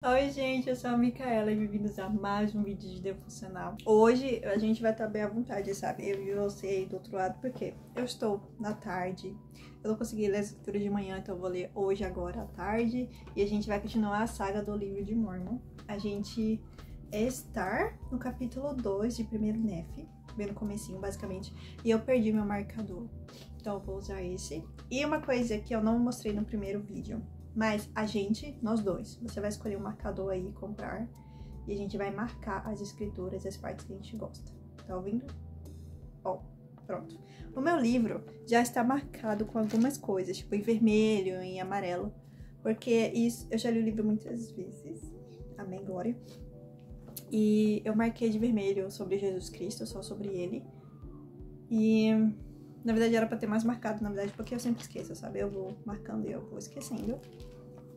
Oi gente, eu sou a Micaela e bem-vindos a mais um vídeo de devocional. Hoje a gente vai estar bem à vontade, sabe? Eu e você aí do outro lado, porque eu estou na tarde. Eu não consegui ler a escritura de manhã, então eu vou ler hoje, agora à tarde. E a gente vai continuar a saga do livro de Mórmon. A gente está no capítulo 2 de 1º Nef, bem no comecinho, basicamente. E eu perdi meu marcador, então eu vou usar esse. E uma coisa que eu não mostrei no primeiro vídeo, mas nós dois, você vai escolher um marcador aí, comprar, e a gente vai marcar as escrituras, as partes que a gente gosta. Tá ouvindo? Ó, pronto. O meu livro já está marcado com algumas coisas, tipo em vermelho, em amarelo, porque isso, eu já li o livro muitas vezes, amém, glória. E eu marquei de vermelho sobre Jesus Cristo, só sobre ele. E na verdade era pra ter mais marcado, na verdade, porque eu sempre esqueço, sabe? Eu vou marcando e eu vou esquecendo.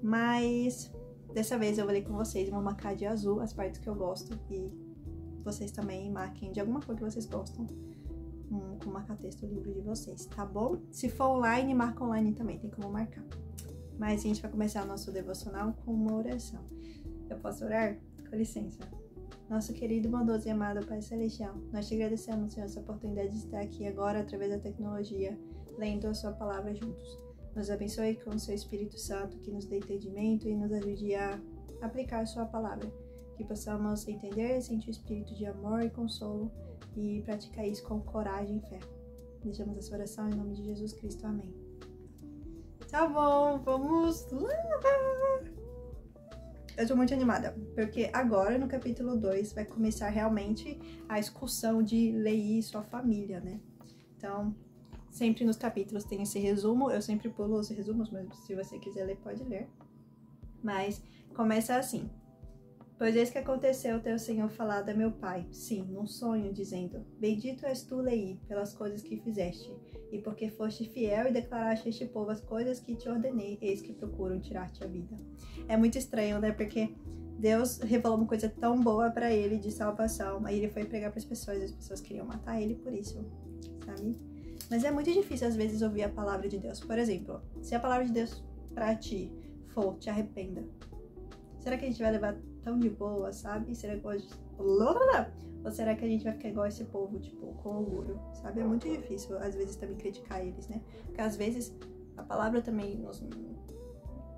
Mas dessa vez eu vou ler com vocês, vou marcar de azul as partes que eu gosto e vocês também marquem de alguma cor que vocês gostam com marca-texto o livro de vocês, tá bom? Se for online, marca online também, tem como marcar. Mas a gente vai começar o nosso devocional com uma oração. Eu posso orar? Com licença. Nosso querido, bondoso e amado Pai Celestial, nós te agradecemos, Senhor, essa oportunidade de estar aqui agora através da tecnologia, lendo a sua palavra juntos. Nos abençoe com o seu Espírito Santo, que nos dê entendimento e nos ajude a aplicar a sua palavra. Que possamos entender e sentir o espírito de amor e consolo e praticar isso com coragem e fé. Deixamos essa oração em nome de Jesus Cristo. Amém. Tá bom, vamos lá! Eu tô muito animada, porque agora no capítulo 2 vai começar realmente a excursão de Leí e sua família, né? Então, sempre nos capítulos tem esse resumo, eu sempre pulo os resumos, mas se você quiser ler, pode ler. Mas começa assim. Pois eis que aconteceu teu Senhor falado a meu pai, sim, num sonho, dizendo: Bendito és tu, Leí, pelas coisas que fizeste, e porque foste fiel e declaraste a este povo as coisas que te ordenei, eis que procuram tirar-te a vida. É muito estranho, né? Porque Deus revelou uma coisa tão boa pra ele de salvação, aí ele foi pregar pras pessoas, e as pessoas queriam matar ele por isso, sabe? Mas é muito difícil às vezes ouvir a palavra de Deus. Por exemplo, se a palavra de Deus pra ti for: te arrependa, será que a gente vai levar tão de boa, sabe? Será que hoje... Ou será que a gente vai ficar igual esse povo, tipo, com orgulho, sabe? É muito difícil, às vezes, também criticar eles, né? Porque, às vezes, a palavra também nos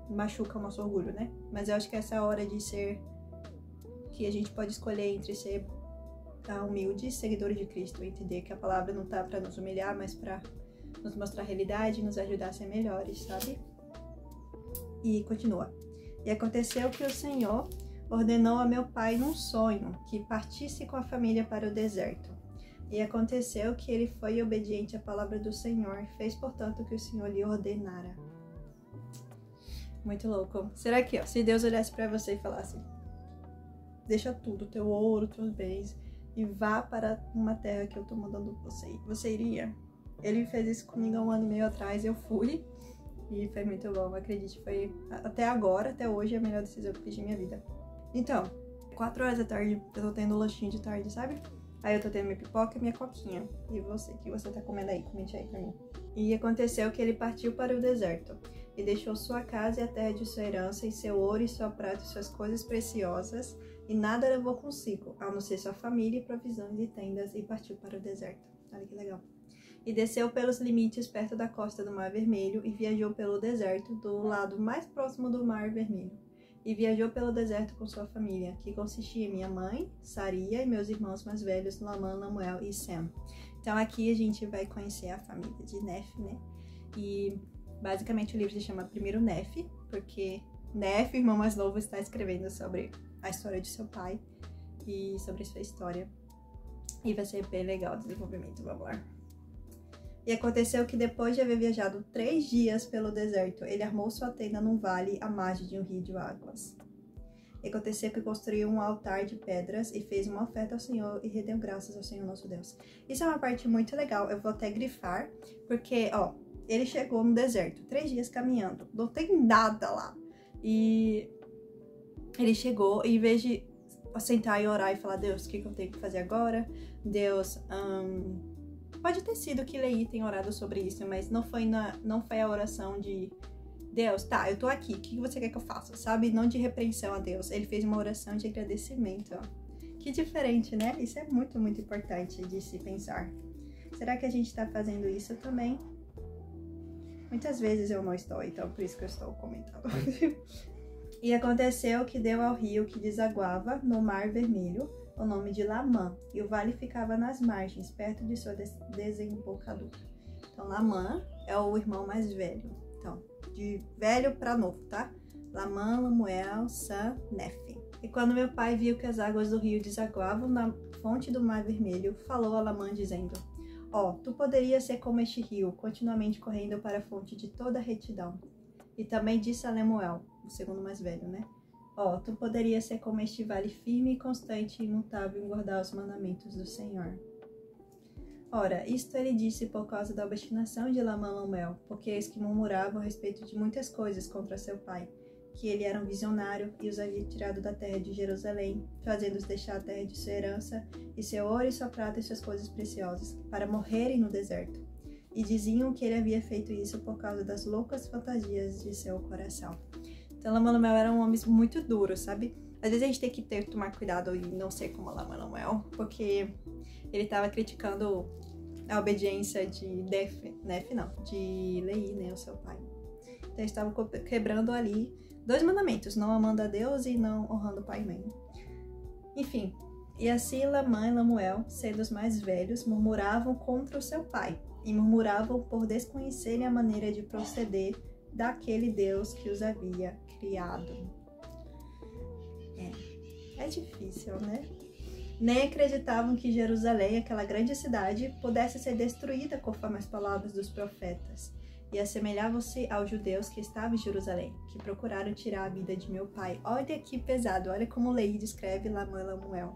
machuca o nosso orgulho, né? Mas eu acho que essa é a hora de ser... que a gente pode escolher entre ser humilde, seguidor de Cristo, entender que a palavra não tá pra nos humilhar, mas pra nos mostrar a realidade e nos ajudar a ser melhores, sabe? E continua. E aconteceu que o Senhor ordenou a meu pai num sonho que partisse com a família para o deserto. E aconteceu que ele foi obediente à palavra do Senhor e fez, portanto, o que o Senhor lhe ordenara. Muito louco. Será que, ó, se Deus olhasse para você e falasse: deixa tudo, teu ouro, teus bens, e vá para uma terra que eu tô mandando você iria? Ele fez isso comigo há 1 ano e meio atrás, eu fui. E foi muito bom, acredite, foi até agora, até hoje, a melhor decisão que eu fiz na minha vida. Então, 4 horas da tarde, eu tô tendo um lanchinho de tarde, sabe? Aí eu tô tendo minha pipoca e minha coquinha. E você, o que você tá comendo aí? Comente aí pra mim. E aconteceu que ele partiu para o deserto, e deixou sua casa e a terra de sua herança, e seu ouro e sua prata e suas coisas preciosas, e nada levou consigo, a não ser sua família e provisões e tendas, e partiu para o deserto. Olha que legal. E desceu pelos limites perto da costa do Mar Vermelho e viajou pelo deserto do lado mais próximo do Mar Vermelho. E viajou pelo deserto com sua família, que consistia em minha mãe, Saria, e meus irmãos mais velhos, Lamã, Lamuel e Sem. Então aqui a gente vai conhecer a família de Nef, né? E basicamente o livro se chama 1º Nef, porque Nef, o irmão mais novo, está escrevendo sobre a história de seu pai e sobre sua história. E vai ser bem legal o desenvolvimento, vamos lá. E aconteceu que depois de haver viajado 3 dias pelo deserto, ele armou sua tenda num vale à margem de um rio de águas. E aconteceu que construiu um altar de pedras e fez uma oferta ao Senhor e rendeu graças ao Senhor nosso Deus. Isso é uma parte muito legal, eu vou até grifar, porque, ó, ele chegou no deserto, 3 dias caminhando, não tem nada lá. E ele chegou e em vez de sentar e orar e falar: Deus, o que eu tenho que fazer agora? Deus, pode ter sido que Leí tenha orado sobre isso, mas não foi a oração de Deus, tá, eu tô aqui, o que você quer que eu faça? Sabe? Não de repreensão a Deus. Ele fez uma oração de agradecimento, ó. Que diferente, né? Isso é muito, muito importante de se pensar. Será que a gente tá fazendo isso também? Muitas vezes eu não estou, então por isso que eu estou comentando. E aconteceu que deu ao rio que desaguava no Mar Vermelho o nome de Lamã, e o vale ficava nas margens, perto de sua desembocadura. Então, Lamã é o irmão mais velho. Então, de velho para novo, tá? Lamã, Lamuel, Sam, Nefe. E quando meu pai viu que as águas do rio desaguavam na fonte do Mar Vermelho, falou a Lamã dizendo: ó, tu poderias ser como este rio, continuamente correndo para a fonte de toda a retidão. E também disse a Lemuel, o segundo mais velho, né? Ó, tu poderias ser como este vale firme e constante e imutável em guardar os mandamentos do Senhor. Ora, isto ele disse por causa da obstinação de Lamuel, porque eis que murmuravam a respeito de muitas coisas contra seu pai, que ele era um visionário e os havia tirado da terra de Jerusalém, fazendo-os deixar a terra de sua herança, e seu ouro e sua prata e suas coisas preciosas, para morrerem no deserto. E diziam que ele havia feito isso por causa das loucas fantasias de seu coração. Então, Lamuel era um homem muito duro, sabe? Às vezes a gente tem que tomar cuidado e não ser como Lamuel, porque ele estava criticando a obediência de de Lei, né, o seu pai. Então, eles estavam quebrando ali 2 mandamentos, não amando a Deus e não honrando o pai e mãe. Enfim, e assim Lamã e Lamuel, sendo os mais velhos, murmuravam contra o seu pai, e murmuravam por desconhecerem a maneira de proceder daquele Deus que os havia criado. É difícil, né? Nem acreditavam que Jerusalém, aquela grande cidade, pudesse ser destruída conforme as palavras dos profetas, e assemelhavam-se aos judeus que estavam em Jerusalém, que procuraram tirar a vida de meu pai. Olha que pesado, olha como Lei descreve Lamã e Lamuel.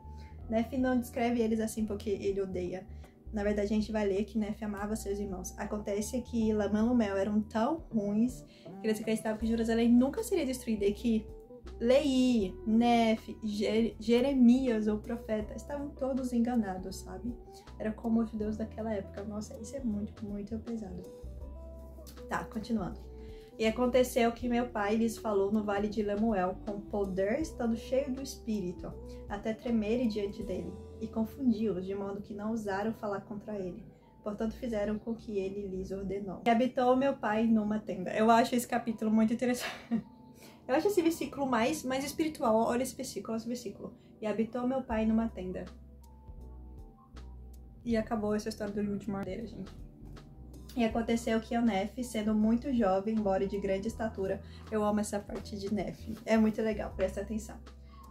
Nefe não descreve eles assim porque ele odeia. Na verdade, a gente vai ler que Nefe amava seus irmãos. Acontece que Lamã e Lamuel eram tão ruins que eles acreditavam que Jerusalém nunca seria destruída e que Lei, Nefe, Jeremias, o profeta, estavam todos enganados, sabe? Era como os judeus daquela época. Nossa, isso é muito, muito pesado. Tá, continuando. E aconteceu que meu pai lhes falou no vale de Lemuel, com poder, estando cheio do Espírito, até tremerem diante dele, e confundi-los, de modo que não ousaram falar contra ele. Portanto, fizeram com que ele lhes ordenou. E habitou meu pai numa tenda. Eu acho esse capítulo muito interessante. Eu acho esse versículo mais espiritual. Olha esse versículo, olha esse versículo. E habitou meu pai numa tenda. E acabou essa história do livro de Madeira, gente. E aconteceu que Nefe, sendo muito jovem, embora de grande estatura, eu amo essa parte de Nefe, é muito legal, presta atenção.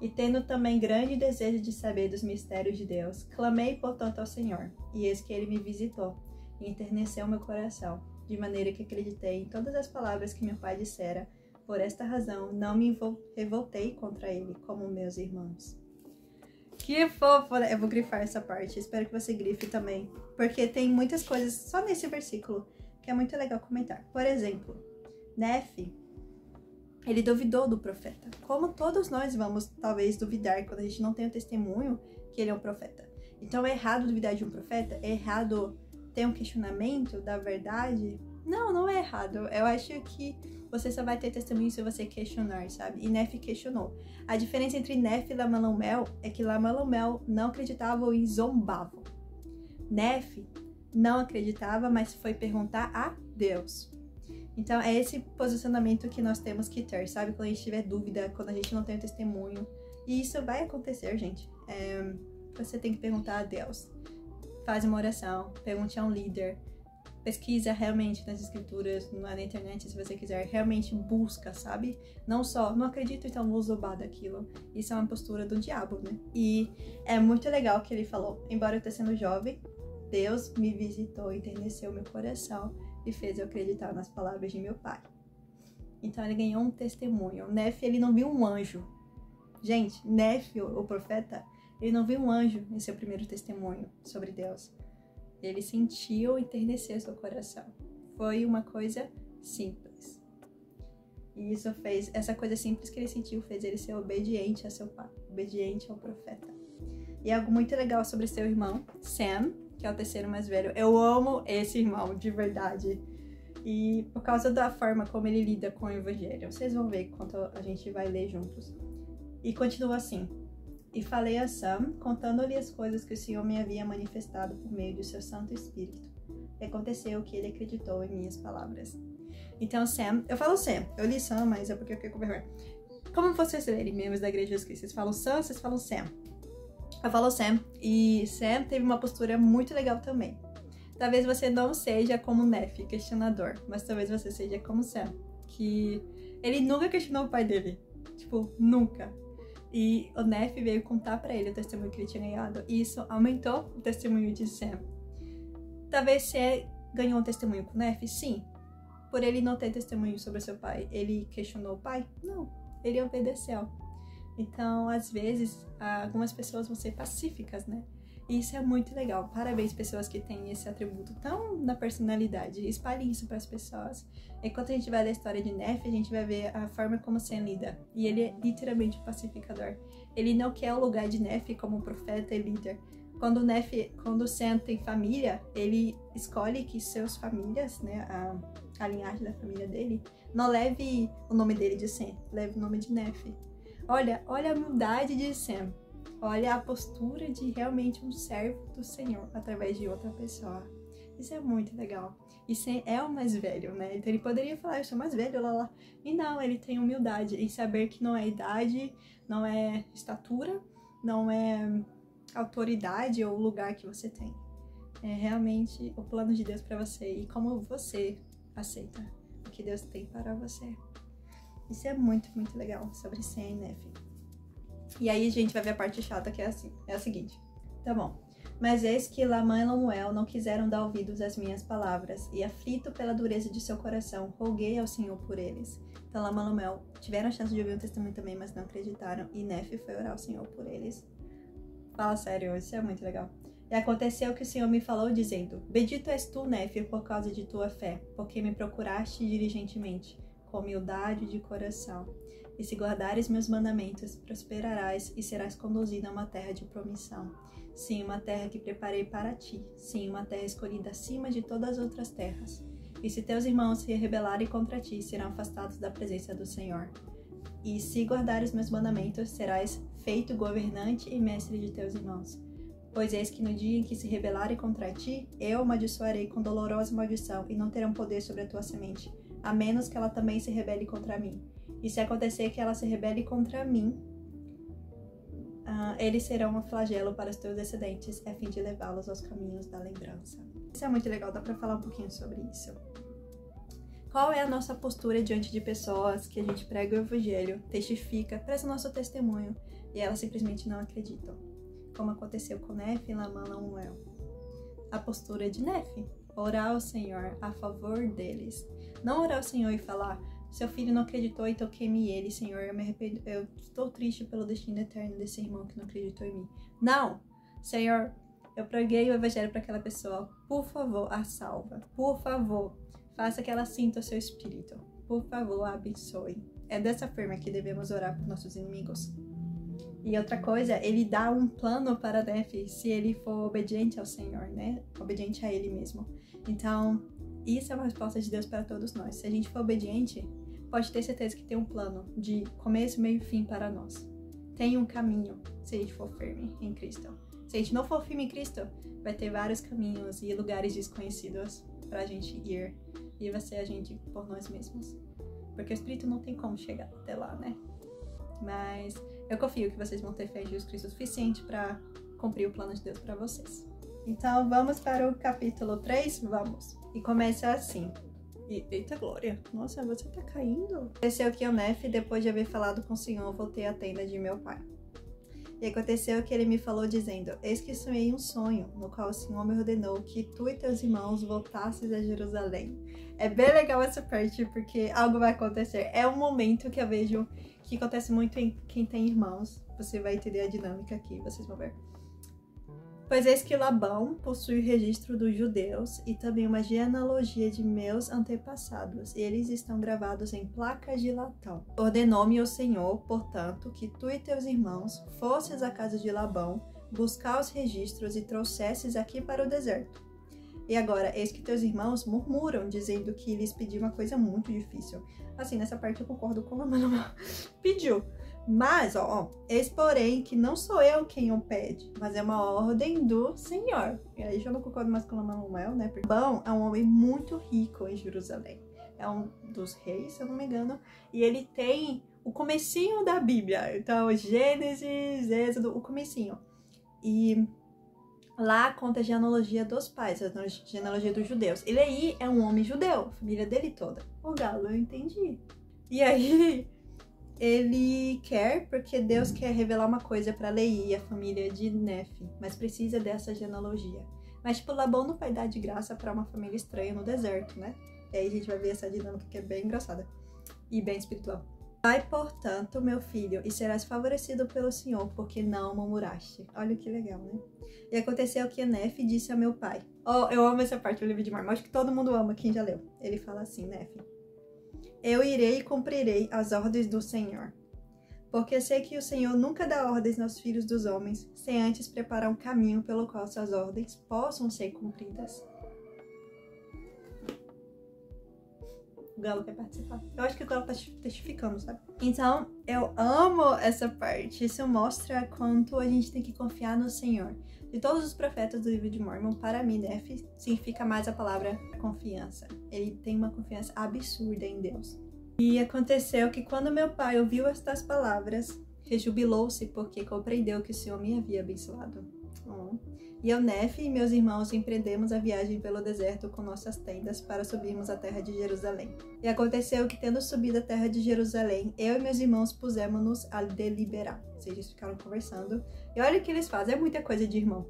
E tendo também grande desejo de saber dos mistérios de Deus, clamei portanto ao Senhor, e eis que ele me visitou, e enterneceu meu coração, de maneira que acreditei em todas as palavras que meu pai dissera. Por esta razão, não me revoltei contra ele, como meus irmãos. Que fofo, né? Eu vou grifar essa parte, espero que você grife também, porque tem muitas coisas só nesse versículo que é muito legal comentar. Por exemplo, Nefe, ele duvidou do profeta, como todos nós vamos talvez duvidar quando a gente não tem o testemunho que ele é um profeta. Então é errado duvidar de um profeta? É errado ter um questionamento da verdade? Não, não é errado. Eu acho que você só vai ter testemunho se você questionar, sabe? E Nefe questionou. A diferença entre Nefe e Lamuel é que Lamuel não acreditava e zombava. Nefe não acreditava, mas foi perguntar a Deus. Então é esse posicionamento que nós temos que ter, sabe? Quando a gente tiver dúvida, quando a gente não tem o testemunho. E isso vai acontecer, gente. Você tem que perguntar a Deus. Faz uma oração, pergunte a um líder. Pesquisa realmente nas escrituras, na internet, se você quiser, realmente busca, sabe? Não só, não acredito, então vou zombar daquilo. Isso é uma postura do diabo, né? E é muito legal que ele falou, embora eu esteja sendo jovem, Deus me visitou, enterneceu meu coração e fez eu acreditar nas palavras de meu pai. Então ele ganhou um testemunho. Nefe, ele não viu um anjo. Gente, Nefe, o profeta, ele não viu um anjo em seu primeiro testemunho sobre Deus. Ele sentiu enternecer seu coração. Foi uma coisa simples. E isso fez, essa coisa simples que ele sentiu fez ele ser obediente a seu pai, obediente ao profeta. E algo muito legal sobre seu irmão, Sam, que é o terceiro mais velho. Eu amo esse irmão, de verdade. E por causa da forma como ele lida com o evangelho, vocês vão ver quando a gente vai ler juntos. E continua assim: e falei a Sam, contando-lhe as coisas que o Senhor me havia manifestado por meio do seu Santo Espírito. E aconteceu que ele acreditou em minhas palavras. Então Sam, eu falo Sam, eu li Sam, mas é porque eu fiquei com vergonha. Como vocês lerem, membros da Igreja de Jesus Cristo? Vocês falam Sam, vocês falam Sam. Eu falo Sam, e Sam teve uma postura muito legal também. Talvez você não seja como Neff, questionador, mas talvez você seja como Sam, que ele nunca questionou o pai dele. Tipo, nunca. E o Neff veio contar pra ele o testemunho que ele tinha ganhado, e isso aumentou o testemunho de Sam. Talvez você ganhou um testemunho com o Neff? Sim. Por ele não ter testemunho sobre o seu pai, ele questionou o pai? Não. Ele obedeceu. Então, às vezes, algumas pessoas vão ser pacíficas, né? E isso é muito legal. Parabéns, pessoas que têm esse atributo tão na personalidade. Espalhem isso para as pessoas. Enquanto a gente vai ler a história de Neff, a gente vai ver a forma como Sam lida. E ele é literalmente pacificador. Ele não quer o lugar de Neff como profeta e líder. Quando Sam tem família, ele escolhe que seus famílias, né, a linhagem da família dele, não leve o nome dele de Sam, leve o nome de Neff. Olha a humildade de Sam. Olha a postura de realmente um servo do Senhor através de outra pessoa. Isso é muito legal. E Sam é o mais velho, né? Então ele poderia falar, eu sou mais velho, lá. E não, ele tem humildade em saber que não é idade, não é estatura, não é autoridade ou lugar que você tem. É realmente o plano de Deus para você e como você aceita o que Deus tem para você. Isso é muito, muito legal sobre Sam e Neff. E aí a gente vai ver a parte chata, que é assim, é a seguinte. Tá bom. Mas eis que Lamã e Lemuel não quiseram dar ouvidos às minhas palavras, e aflito pela dureza de seu coração, roguei ao Senhor por eles. Então Lamã e Lemuel tiveram a chance de ouvir o testemunho também, mas não acreditaram, e Neff foi orar ao Senhor por eles. Fala sério, isso é muito legal. E aconteceu que o Senhor me falou dizendo: bendito és tu, Neff, por causa de tua fé, porque me procuraste diligentemente, com humildade de coração. E se guardares meus mandamentos, prosperarás e serás conduzido a uma terra de promissão. Sim, uma terra que preparei para ti. Sim, uma terra escolhida acima de todas as outras terras. E se teus irmãos se rebelarem contra ti, serão afastados da presença do Senhor. E se guardares meus mandamentos, serás feito governante e mestre de teus irmãos. Pois eis que no dia em que se rebelarem contra ti, eu amaldiçoarei com dolorosa maldição, e não terão poder sobre a tua semente, a menos que ela também se rebele contra mim. E se acontecer que ela se rebele contra mim, eles serão um flagelo para os teus descendentes, a fim de levá-los aos caminhos da lembrança. Isso é muito legal, dá pra falar um pouquinho sobre isso. Qual é a nossa postura diante de pessoas que a gente prega o evangelho, testifica, presta o nosso testemunho, e elas simplesmente não acreditam? Como aconteceu com Neff e Lamã e Lemuel. A postura de Neff: orar ao Senhor a favor deles. Não orar ao Senhor e falar: seu filho não acreditou, então queime ele, Senhor, eu me arrependo, eu estou triste pelo destino eterno desse irmão que não acreditou em mim. Não! Senhor, eu preguei o evangelho para aquela pessoa, por favor, a salva. Por favor, faça que ela sinta o seu espírito. Por favor, a abençoe. É dessa forma que devemos orar por nossos inimigos. E outra coisa, ele dá um plano para Neff se ele for obediente ao Senhor, né? Obediente a ele mesmo. Então, isso é uma resposta de Deus para todos nós. Se a gente for obediente, pode ter certeza que tem um plano de começo, meio e fim para nós. Tem um caminho, se a gente for firme em Cristo. Se a gente não for firme em Cristo, vai ter vários caminhos e lugares desconhecidos para a gente ir. E vai ser a gente por nós mesmos. Porque o Espírito não tem como chegar até lá, né? Mas eu confio que vocês vão ter fé em Jesus Cristo o suficiente para cumprir o plano de Deus para vocês. Então vamos para o capítulo 3? Vamos! E começa assim. Eita glória! Nossa, você tá caindo? Aconteceu que eu, Neff, depois de haver falado com o Senhor, voltei à tenda de meu pai. E aconteceu que ele me falou dizendo: eis que sonhei um sonho, no qual o Senhor me ordenou que tu e teus irmãos voltasses a Jerusalém. É bem legal essa parte, porque algo vai acontecer. É um momento que eu vejo que acontece muito em quem tem irmãos. Você vai entender a dinâmica aqui, vocês vão ver. Pois eis que Labão possui o registro dos judeus e também uma genealogia de meus antepassados, e eles estão gravados em placas de latão. Ordenou-me o Senhor, portanto, que tu e teus irmãos fosses à casa de Labão, buscar os registros e trouxesses aqui para o deserto. E agora, eis que teus irmãos murmuram, dizendo que lhes pedi uma coisa muito difícil. Assim, nessa parte eu concordo com a Manuel. Pediu. Mas, eis porém que não sou eu quem o pede, mas é uma ordem do Senhor. E aí já não concordo mais com a Manuel, né? Porque Labão é um homem muito rico em Jerusalém. É um dos reis, se eu não me engano. E ele tem o comecinho da Bíblia. Então, Gênesis, Êxodo, o comecinho. E lá conta a genealogia dos pais, a genealogia dos judeus. Ele aí é um homem judeu, a família dele toda. O galo, eu entendi. E aí, ele quer, porque Deus quer revelar uma coisa pra Leí, a família de Nefe, mas precisa dessa genealogia. Mas, tipo, Labão não vai dar de graça pra uma família estranha no deserto, né? E aí a gente vai ver essa dinâmica que é bem engraçada e bem espiritual. Vai, portanto, meu filho, e serás favorecido pelo Senhor, porque não murmuraste. Olha que legal, né? E aconteceu que Nefe disse a meu pai. Eu amo essa parte do livro de Mormon, acho que todo mundo ama, quem já leu. Ele fala assim, Nefe: eu irei e cumprirei as ordens do Senhor, porque sei que o Senhor nunca dá ordens aos filhos dos homens, sem antes preparar um caminho pelo qual suas ordens possam ser cumpridas. O Galo quer participar. Eu acho que o Galo tá testificando, sabe? Então, eu amo essa parte. Isso mostra quanto a gente tem que confiar no Senhor. De todos os profetas do livro de Mormon, para mim, Nefe significa mais a palavra confiança. Ele tem uma confiança absurda em Deus. E aconteceu que quando meu pai ouviu estas palavras, rejubilou-se porque compreendeu que o Senhor me havia abençoado. E eu, Nefe e meus irmãos empreendemos a viagem pelo deserto com nossas tendas para subirmos a terra de Jerusalém. E aconteceu que, tendo subido a terra de Jerusalém, eu e meus irmãos pusemos-nos a deliberar. Ou seja, eles ficaram conversando. E olha o que eles fazem, é muita coisa de irmão.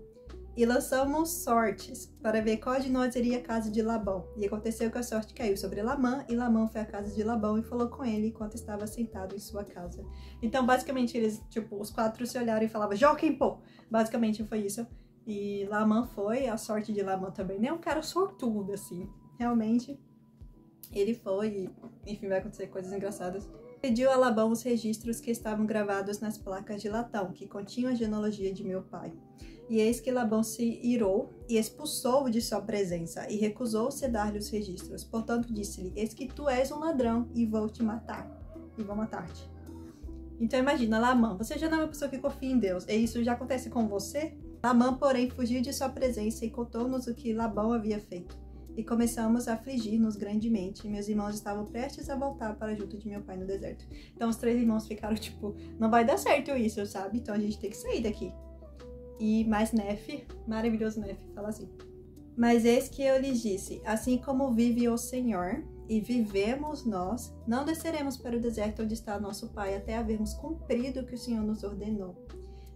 E lançamos sortes para ver qual de nós iria à casa de Labão. E aconteceu que a sorte caiu sobre Lamã, e Lamã foi à casa de Labão e falou com ele enquanto estava sentado em sua casa. Então, basicamente, eles, os quatro se olharam e falavam, joguem pô! Basicamente foi isso. E Lamã foi, a sorte de Lamã também, né? Um cara sortudo, assim. Realmente, ele foi, e, enfim, vai acontecer coisas engraçadas. Pediu a Labão os registros que estavam gravados nas placas de latão, que continham a genealogia de meu pai. E eis que Labão se irou e expulsou-o de sua presença, e recusou-se dar-lhe os registros. Portanto, disse-lhe, eis que tu és um ladrão, e vou te matar, e vou matar-te. Então imagina, Lamã, você já não é uma pessoa que confia em Deus, e isso já acontece com você? Lamã, porém, fugiu de sua presença e contou-nos o que Labão havia feito. E começamos a afligir-nos grandemente, e meus irmãos estavam prestes a voltar para junto de meu pai no deserto. Então os três irmãos ficaram tipo, não vai dar certo isso, sabe? Então a gente tem que sair daqui. E mais Nefe, maravilhoso Nefe, fala assim: mas eis que eu lhes disse, assim como vive o Senhor, e vivemos nós, não desceremos para o deserto onde está nosso pai, até havermos cumprido o que o Senhor nos ordenou.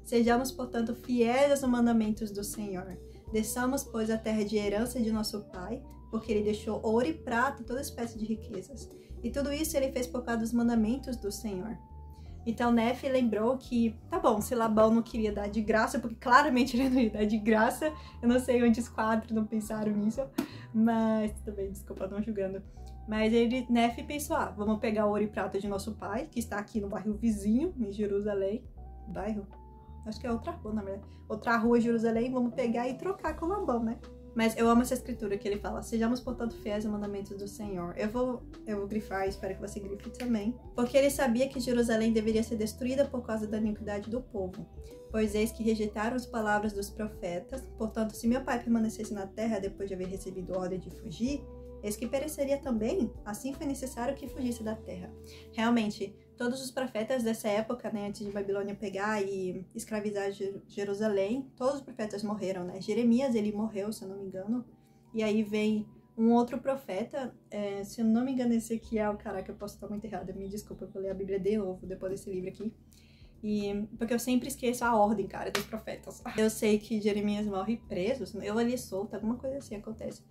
Sejamos, portanto, fiéis aos mandamentos do Senhor. Desçamos, pois, a terra de herança de nosso pai, porque ele deixou ouro e prata e toda espécie de riquezas. E tudo isso ele fez por causa dos mandamentos do Senhor. Então Nefe lembrou que, tá bom, se Labão não queria dar de graça, porque claramente ele não ia dar de graça, eu não sei onde os quatro não pensaram nisso, mas também, desculpa, não julgando. Mas Nefe pensou, vamos pegar o ouro e prata de nosso pai, que está aqui no bairro vizinho, em Jerusalém. Bairro? Acho que é outra rua, na verdade. Outra rua em Jerusalém, vamos pegar e trocar com Labão, né? Mas eu amo essa escritura que ele fala, sejamos, portanto, fiéis aos mandamentos do Senhor. Eu vou grifar, espero que você grife também. Porque ele sabia que Jerusalém deveria ser destruída por causa da iniquidade do povo. Pois eis que rejeitaram as palavras dos profetas. Portanto, se meu pai permanecesse na terra depois de haver recebido ordem de fugir, eis que pereceria também. Assim foi necessário que fugisse da terra. Realmente, todos os profetas dessa época, né, antes de Babilônia pegar e escravizar Jerusalém, todos os profetas morreram, né? Jeremias, ele morreu, se eu não me engano. E aí vem um outro profeta, se eu não me engano, esse aqui é o caraca, eu posso estar muito errada, me desculpa, eu vou ler a Bíblia de novo depois desse livro aqui. Porque eu sempre esqueço a ordem, cara, dos profetas. Eu sei que Jeremias morre preso, eu ali solta, alguma coisa assim acontece.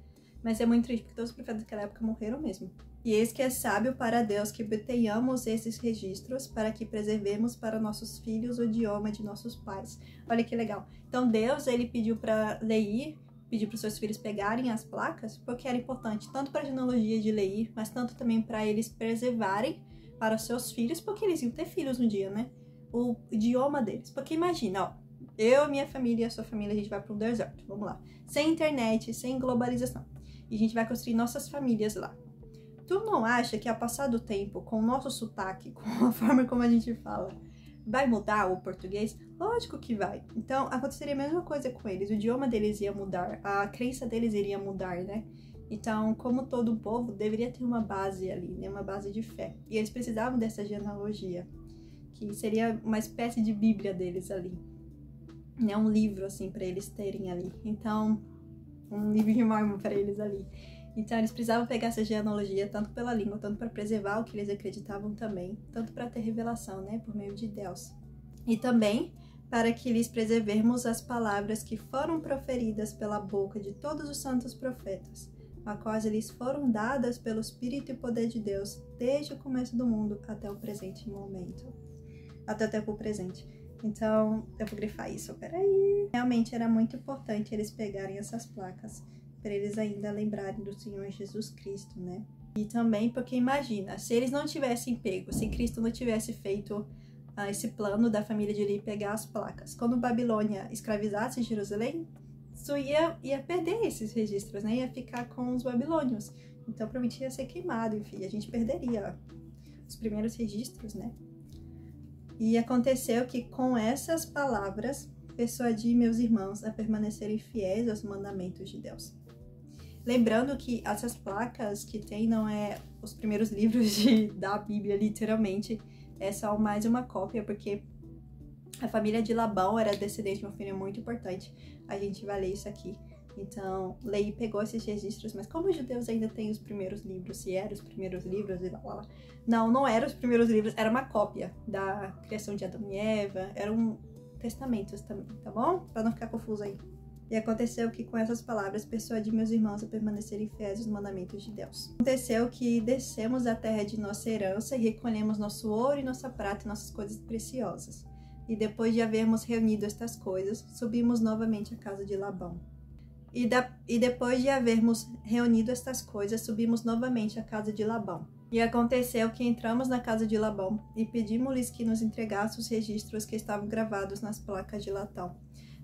Mas é muito triste, porque todos os profetas daquela época morreram mesmo. E eis que é sábio para Deus que tenhamos esses registros, para que preservemos para nossos filhos o idioma de nossos pais. Olha que legal. Então Deus, ele pediu para Leí, pediu para os seus filhos pegarem as placas, porque era importante, tanto para a genealogia de Leí, mas tanto também para eles preservarem para os seus filhos, porque eles iam ter filhos um dia, né? O idioma deles. Porque imagina, Eu, minha família e a sua família, a gente vai para um deserto. Vamos lá. Sem internet, sem globalização. E a gente vai construir nossas famílias lá. Tu não acha que, ao passar do tempo, com o nosso sotaque, com a forma como a gente fala, vai mudar o português? Lógico que vai. Então, aconteceria a mesma coisa com eles. O idioma deles ia mudar, a crença deles iria mudar, né? Então, como todo povo, deveria ter uma base ali, né? Uma base de fé. E eles precisavam dessa genealogia, que seria uma espécie de bíblia deles ali. Né? Um livro, assim, para eles terem ali. Então, um livro de mármore para eles ali. Então, eles precisavam pegar essa genealogia, tanto pela língua, tanto para preservar o que eles acreditavam também, tanto para ter revelação, né, por meio de Deus. E também para que lhes preservemos as palavras que foram proferidas pela boca de todos os santos profetas, a quais eles foram dadas pelo Espírito e poder de Deus, desde o começo do mundo até o presente momento. Até o tempo presente. Então, eu vou grifar isso, peraí. Realmente era muito importante eles pegarem essas placas, para eles ainda lembrarem do Senhor Jesus Cristo, né? E também porque imagina, se eles não tivessem pego, se Cristo não tivesse feito esse plano da família de Eli pegar as placas, quando Babilônia escravizasse Jerusalém, isso ia perder esses registros, né? Ia ficar com os babilônios. Então provavelmente ia ser queimado, enfim, a gente perderia os primeiros registros, né? E aconteceu que com essas palavras persuadi meus irmãos a permanecerem fiéis aos mandamentos de Deus. Lembrando que essas placas que tem não é os primeiros livros da Bíblia, literalmente. É só mais uma cópia, porque a família de Labão era descendente de uma família muito importante. A gente vai ler isso aqui. Então, Leí pegou esses registros, mas como os judeus ainda têm os primeiros livros, se eram os primeiros livros e lá. Não eram os primeiros livros, era uma cópia da criação de Adão e Eva, eram testamentos também, tá bom? Pra não ficar confuso aí. E aconteceu que com essas palavras persuadi meus irmãos a permanecerem fiéis aos mandamentos de Deus. Aconteceu que descemos a terra de nossa herança e recolhemos nosso ouro e nossa prata e nossas coisas preciosas. E depois de havermos reunido estas coisas, subimos novamente à casa de Labão. E depois de havermos reunido estas coisas, subimos novamente à casa de Labão. E aconteceu que entramos na casa de Labão e pedimos-lhes que nos entregasse os registros que estavam gravados nas placas de latão,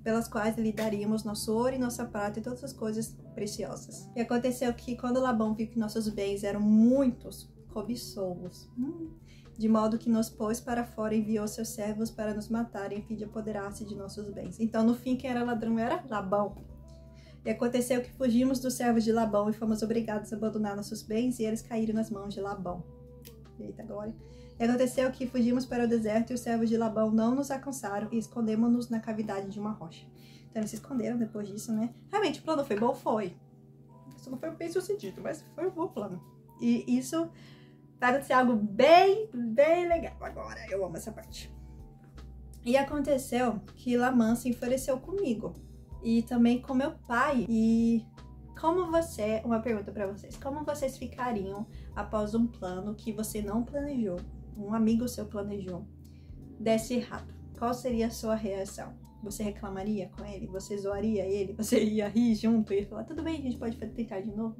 pelas quais lhe daríamos nosso ouro e nossa prata e todas as coisas preciosas. E aconteceu que, quando Labão viu que nossos bens eram muitos, cobiçou-os, de modo que nos pôs para fora e enviou seus servos para nos matarem, a fim de apoderar-se de nossos bens. Então, no fim, quem era ladrão era Labão. E aconteceu que fugimos dos servos de Labão e fomos obrigados a abandonar nossos bens, e eles caíram nas mãos de Labão. Eita glória. E aconteceu que fugimos para o deserto e os servos de Labão não nos alcançaram e escondemos-nos na cavidade de uma rocha. Então eles se esconderam depois disso, né? Realmente o plano foi bom? Foi. Isso não foi bem sucedido, mas foi um bom plano. E isso vai acontecer algo bem legal agora. Eu amo essa parte. E aconteceu que Lamã se enfureceu comigo e também com meu pai. E uma pergunta para vocês, como vocês ficariam após um plano que você não planejou, um amigo seu planejou, desse errado? Qual seria a sua reação? Você reclamaria com ele? Você zoaria ele? Você ia rir junto e falar, tudo bem, a gente pode tentar de novo?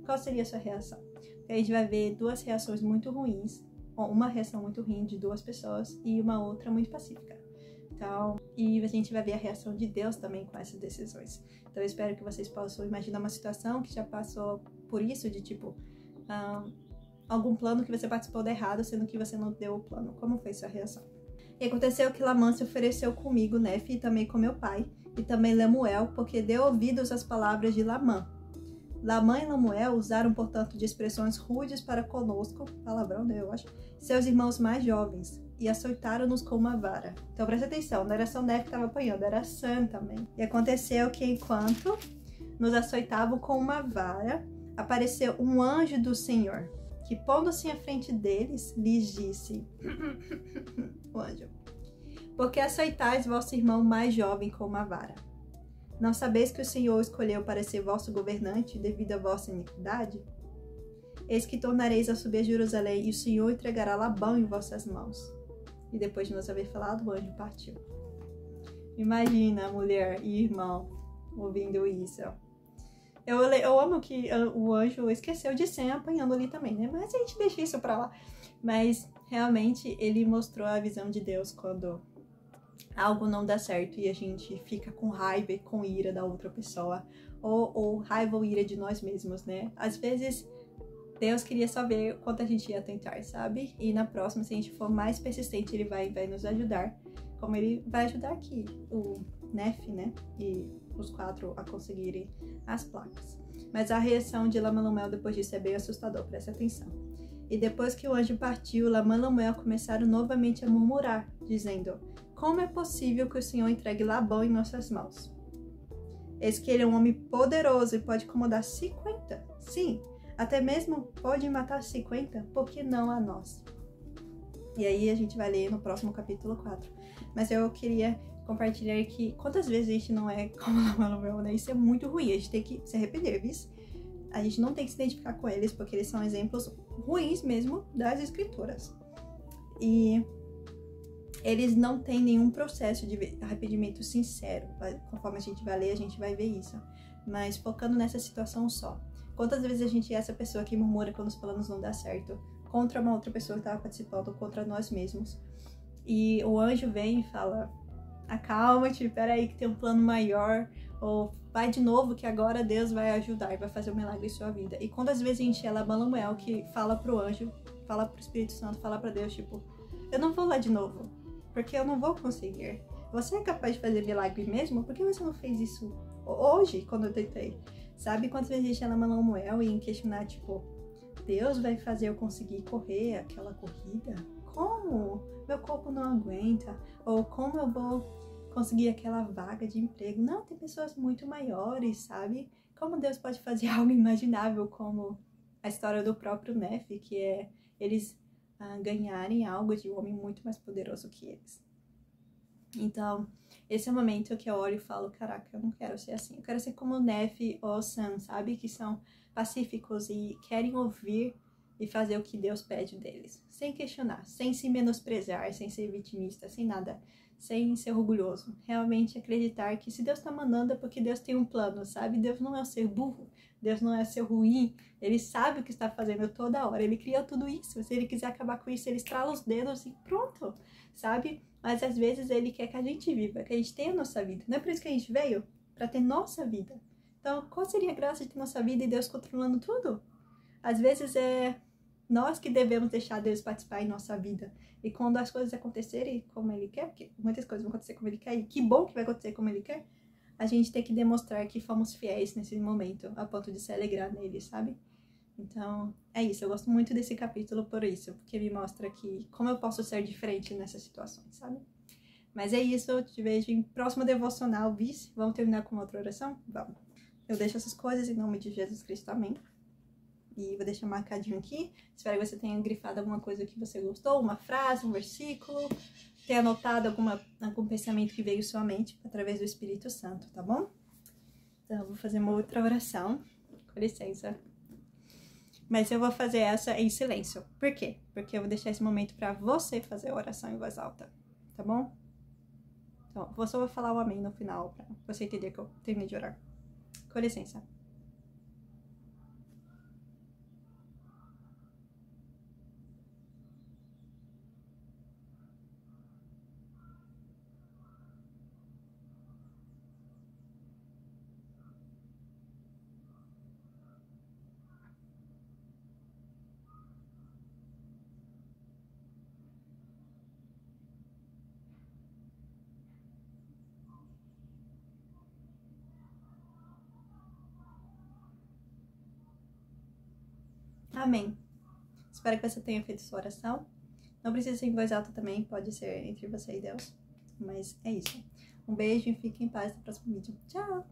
Qual seria a sua reação? Porque a gente vai ver duas reações muito ruins, uma reação muito ruim de duas pessoas e uma outra muito pacífica. Então, e a gente vai ver a reação de Deus também com essas decisões. Então eu espero que vocês possam imaginar uma situação que já passou por isso, de tipo, algum plano que você participou de errado, sendo que você não deu o plano. Como foi sua reação? E aconteceu que Lamã se ofereceu comigo, Nefe, e também com meu pai, e também Lemuel, porque deu ouvidos às palavras de Lamã. Lamã e Lemuel usaram, portanto, de expressões rudes para conosco, palavrão, né, eu acho, seus irmãos mais jovens, e açoitaram-nos com uma vara. Então presta atenção, não era só Nefe que estava apanhando, era Sam também. E aconteceu que enquanto nos açoitavam com uma vara, apareceu um anjo do Senhor, que pondo-se à frente deles, lhes disse, o anjo, por que açoitais vosso irmão mais jovem com uma vara? Não sabeis que o Senhor escolheu para ser vosso governante devido à vossa iniquidade? Eis que tornareis a subir a Jerusalém, e o Senhor entregará Labão em vossas mãos. E depois de nos haver falado, o anjo partiu. Imagina a mulher e irmão ouvindo isso. Eu amo que o anjo esqueceu de Sem apanhando ali também, né? Mas a gente deixa isso pra lá. Mas realmente ele mostrou a visão de Deus quando algo não dá certo e a gente fica com raiva e com ira da outra pessoa, ou raiva ou ira de nós mesmos, né? Às vezes Deus queria só ver quanto a gente ia tentar, sabe? E na próxima, se a gente for mais persistente, ele vai nos ajudar, como ele vai ajudar aqui o Nef, né? E os 4 a conseguirem as placas. Mas a reação de Lamaluel depois disso é bem assustador, presta atenção. E depois que o anjo partiu, Lamaluel começaram novamente a murmurar, dizendo: como é possível que o Senhor entregue Labão em nossas mãos? Eis que ele é um homem poderoso e pode comandar 50. Sim, até mesmo pode matar 50, por que não a nós? E aí a gente vai ler no próximo capítulo 4. Mas eu queria compartilhar que quantas vezes a gente não é como Lamaluel, né? Isso é muito ruim, a gente tem que se arrepender, viu? A gente não tem que se identificar com eles, porque eles são exemplos ruins mesmo das escrituras. E eles não têm nenhum processo de arrependimento sincero. Conforme a gente vai ler, a gente vai ver isso. Mas focando nessa situação só. Quantas vezes a gente é essa pessoa que murmura quando os planos não dão certo? Contra uma outra pessoa que estava participando, contra nós mesmos. E o anjo vem e fala: acalma-te, peraí que tem um plano maior. Ou vai de novo que agora Deus vai ajudar e vai fazer um milagre em sua vida. E quantas vezes a gente é Lamaluel que fala pro anjo, fala pro Espírito Santo, fala pra Deus, tipo: eu não vou lá de novo, porque eu não vou conseguir. Você é capaz de fazer milagre mesmo? Por que você não fez isso hoje, quando eu tentei? Sabe quantas vezes a gente é Lamaluel e em questionar, tipo: Deus vai fazer eu conseguir correr aquela corrida? Como? Meu corpo não aguenta. Ou como eu vou conseguir aquela vaga de emprego? Não, tem pessoas muito maiores, sabe? Como Deus pode fazer algo imaginável, como a história do próprio Nef, que é eles ganharem algo de um homem muito mais poderoso que eles. Então, esse é o momento que eu olho e falo: caraca, eu não quero ser assim. Eu quero ser como o Nef ou o Sam, sabe? Que são pacíficos e querem ouvir e fazer o que Deus pede deles. Sem questionar, sem se menosprezar, sem ser vitimista, sem nada. Sem ser orgulhoso. Realmente acreditar que se Deus tá mandando é porque Deus tem um plano, sabe? Deus não é um ser burro. Deus não é ser ruim. Ele sabe o que está fazendo toda hora. Ele criou tudo isso. Se ele quiser acabar com isso, ele estrala os dedos e pronto, sabe? Mas às vezes ele quer que a gente viva, que a gente tenha a nossa vida. Não é por isso que a gente veio? Para ter nossa vida. Então, qual seria a graça de ter nossa vida e Deus controlando tudo? Às vezes é nós que devemos deixar Deus participar em nossa vida. E quando as coisas acontecerem como Ele quer, porque muitas coisas vão acontecer como Ele quer, e que bom que vai acontecer como Ele quer, a gente tem que demonstrar que fomos fiéis nesse momento, a ponto de se alegrar nele, sabe? Então, é isso. Eu gosto muito desse capítulo por isso, porque me mostra que como eu posso ser diferente nessas situações, sabe? Mas é isso, eu te vejo em próximo devocional, vice. Vamos terminar com outra oração? Vamos. Eu deixo essas coisas em nome de Jesus Cristo, amém. E vou deixar marcadinho aqui. Espero que você tenha grifado alguma coisa que você gostou, uma frase, um versículo, tenha anotado algum pensamento que veio à sua mente através do Espírito Santo, tá bom? Então, eu vou fazer uma outra oração. Com licença. Mas eu vou fazer essa em silêncio. Por quê? Porque eu vou deixar esse momento para você fazer a oração em voz alta, tá bom? Então, eu só vou falar o amém no final, pra você entender que eu terminei de orar. Com licença. Amém. Espero que você tenha feito sua oração. Não precisa ser em voz alta também, pode ser entre você e Deus. Mas é isso. Um beijo e fique em paz no próximo vídeo. Tchau!